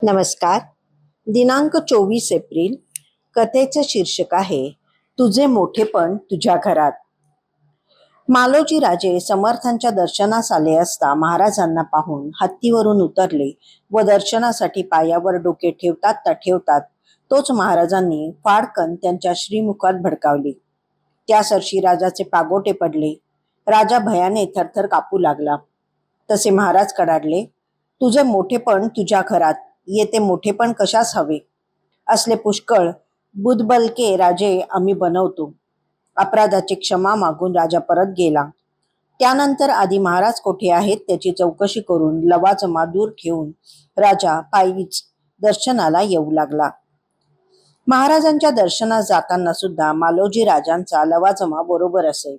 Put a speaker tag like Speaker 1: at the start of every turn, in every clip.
Speaker 1: नमस्कार. दिनांक 24 एप्रिल. कथेचं शीर्षक आहे तुझे मोठेपण तुझ्या घरात. मालोजी राजे समर्थांच्या दर्शनास आले असता महाराजांना पाहून हत्तीवरून उतरले व दर्शनासाठी पायावर डोके ठेवतात तोच महाराजांनी फाडकन त्यांच्या श्रीमुखात भडकावली. त्यासर्शी राजाचे पागोटे पडले. राजा भयाने थरथर कापू लागला. तसे महाराज कडाडले, तुझे मोठेपण तुझ्या घरात, येते मोठेपण कशास हवे? असले पुष्कळ बुधबलके राजे आम्ही बनवतो. अपराधाची क्षमा मागून राजा परत गेला. त्यानंतर आधी महाराज कोठे आहेत त्याची चौकशी करून लवाजमा दूर ठेवून राजा पायीच दर्शनाला येऊ लागला. महाराजांच्या दर्शनास जाताना सुद्धा मालोजी राजांचा लवाजमा बरोबर असे.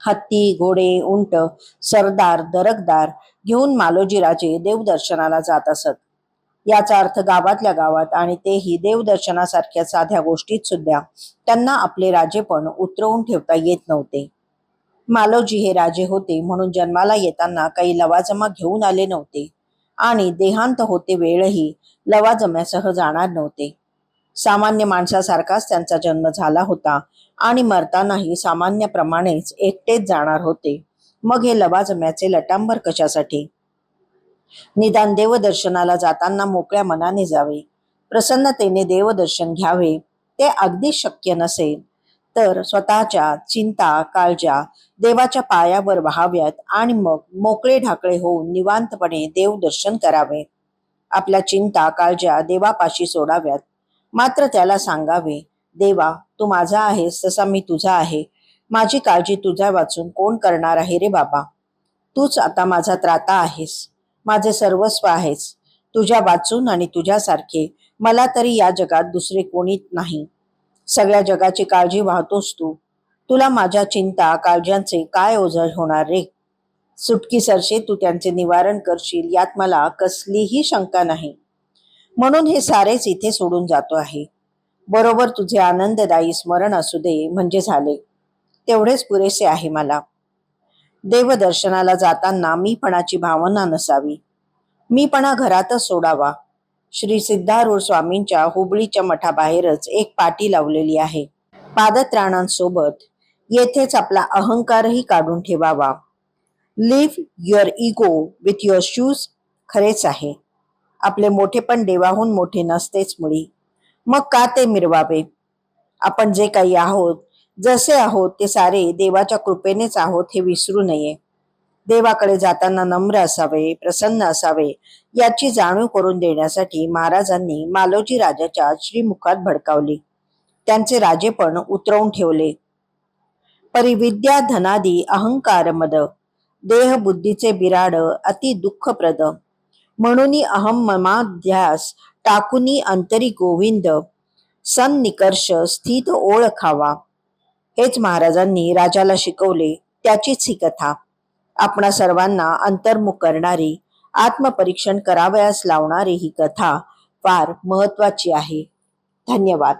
Speaker 1: हत्ती, घोडे, उंट, सरदार, दरकदार घेऊन मालोजी राजे देवदर्शनाला जात असत. याचा अर्थ गावातल्या गावात, आणि तेही देवदर्शनासारख्या साध्या गोष्टीत सुद्धा त्यांना आपले राजेपण उतरवून ठेवता येत नव्हते. मालोजी हे राजे होते म्हणून जन्माला येताना काही लवाजमा घेऊन आले नव्हते आणि देहांत होते वेळही लवाजम्यासह जाणार नव्हते. सामान्य माणसासारखाच त्यांचा जन्म झाला होता आणि मरतानाही सामान्याप्रमाणेच एकटेच जाणार होते. मग हे लवाजम्याचे लटांबर कशासाठी? निदान देवदर्शनाला जाताना मोकळ्या मनाने जावे, प्रसन्नतेने देवदर्शन घ्यावे. ते अगदी शक्य नसेल तर स्वतःच्या चिंता काळज्या देवाच्या पायावर वहाव्यात आणि मग मोकळे ढाकळे होऊन निवांतपणे देवदर्शन करावे. आपल्या चिंता काळज्या देवापाशी सोडाव्यात. मात्र त्याला सांगावे, देवा, तू माझा आहेस तसा मी तुझा आहे. माझी काळजी तुझ्या वाचून कोण करणार आहे रे बाबा? तूच आता माझा त्राता आहेस, माझे सर्वस्व आहेस. तुझ्या वाचून आणि तुझ्यासारखे मला तरी या जगात दुसरे कोणी नाही. सगळ्या जगाची काळजी वाहतोस तू. तुला माझ्या चिंता काळज्यांचे काय ओझळ होणार रे? सुटकीसरशी तू त्यांचे निवारण करशील यात मला कसलीही शंका नाही. म्हणून हे सारेच इथे सोडून जातो आहे. बरोबर तुझे आनंददायी स्मरण असू दे म्हणजे झाले. तेवढेच पुरेसे आहे मला. देवदर्शनाला जाताना मीपणाची भावना नसावी. मीपणा घरातच सोडावा. श्री सिद्धारूढ स्वामींच्या हुबळीच्या मठाबाहेरच एक पाटी लावलेली आहे. पादत्राणांसोबत येथेच आपला अहंकारही काढून ठेवावा. Leave your ego with your shoes. खरेच आहे, आपले मोठेपण देवाहून मोठे नसतेच मुळी. मग का ते मिरवावे? आपण जे काही आहोत, जसे आहोत ते सारे देवाच्या कृपेनेच आहोत हे विसरू नये. देवाकडे जाताना नम्र असावे, प्रसन्न असावे याची जाणीव करून देण्यासाठी महाराजांनी मालोजी राजाच्या श्रीमुखात भडकावली. त्यांचे राजेपण उतरवून ठेवले. परिविद्या धनादी अहंकार मद, देह बुद्धीचे बिराड अति दुःखप्रद. म्हणून अहम ममाध्यास टाकुनी अंतरी गोविंद, सन्निकर्ष स्थित ओळखावा. हेच महाराजांनी राजाला शिकवले. त्याचीच ही कथा आपणा सर्वांना अंतर्मुख करणारी, आत्मपरीक्षण करावयास लावणारी ही कथा फार महत्वाची आहे. धन्यवाद.